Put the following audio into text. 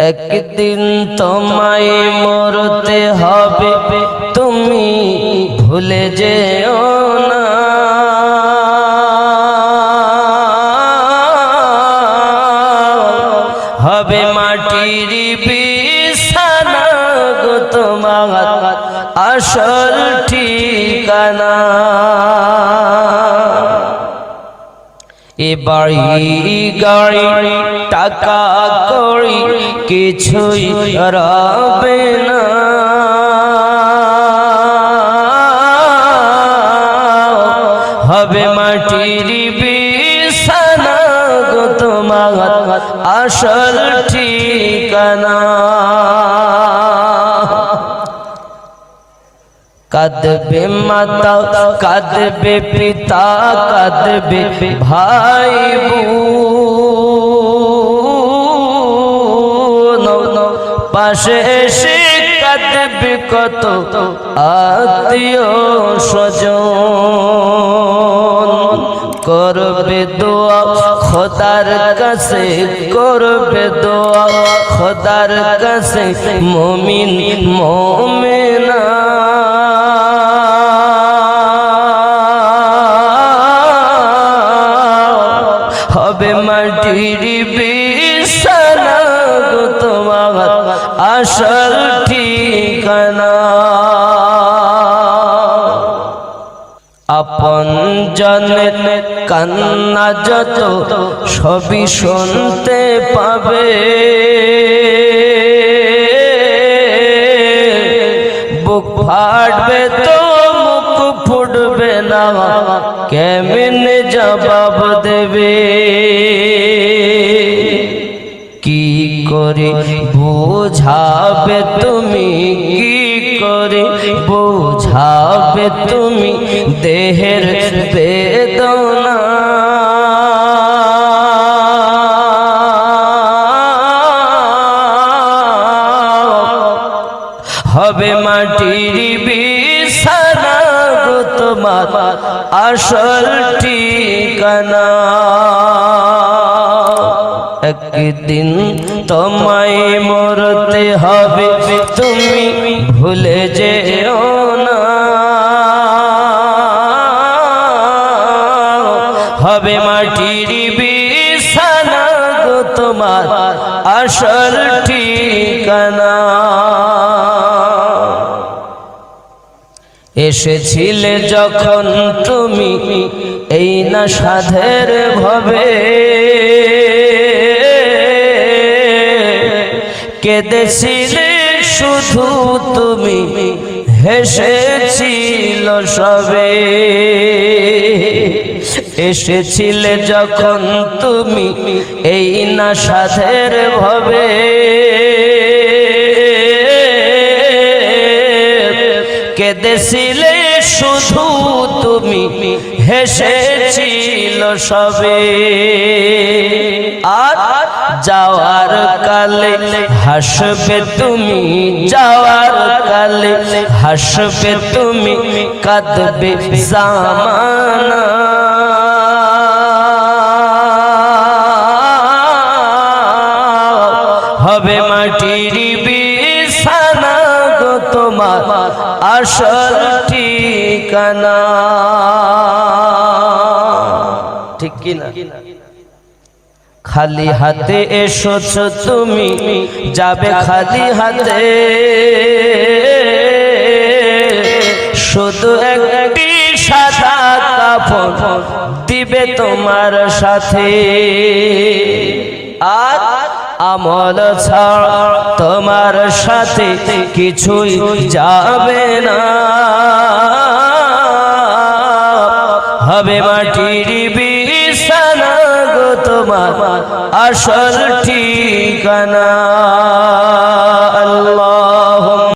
একদিন তোমায় মরতে হবে, তুমি ভুলে যেও না। হবে মাটির বিছানা গো তোমার আসল ঠিকানা। এ বাড়ি গাড়ি টাকা কড়ি কিছুই রবে না। হবে মাটির বিছানা গো তোমার আসল ঠিকানা। কাঁদবে মাতা, কাঁদবে পিতা, কাঁদবে ভাই বোন, পাশে এসে কাঁদবে কত আত্মীয় স্বজন। করবে দোয়া খোদার কাছে, করবে দোয়া খোদার কাছে মুমিন মুমিনা। হবে মাটির বিছানা গো তোমার আসল ঠিকানা। আপন জনের কান্না যত সবই শুনতে পাবে। বুক ফাটবে তো মুখ ফুটবে না, কেমনে জবাব দেবে। কি করে বোঝাবে তুমি, কি করে বোঝাবে তুমি দেহের বেদনা। হবে মাটির বিছানা গো তোমার আসল ঠিকানা। একদিন তোমায় মরতে হবে, তুমি ভুলে যেও না। হবে মাটির বিছানা গো তোমার আসল ঠিকানা। এসেছিলে যখন তুমি এই না সাধের ভবে, কেঁদেছিলে শুধু তুমি, হেসেছিল সবে। এসেছিলে যখন তুমি এই না সাধের ভবে, কেঁদেছিলে শুধু তুমি, হেসেছিল সবে। আর যাওয়ার কালে হাসবে তুমি, যাওয়ার কালে হাসবে তুমি, কাঁদবে জামানা। হবে মাটির বিছানা গো তোমার আসল ঠিকানা। ঠিক কিনা? খালি হাতে এসেছো তুমি, যাবে খালি হাতে। শুধু একটি সাদা কাপড় দিবে তোমার সাথে। আর আমল ছাড়া তোমার সাথে কিছুই যাবে না। হবে মাটির বিছানা গো তোমার আসল ঠিকানা।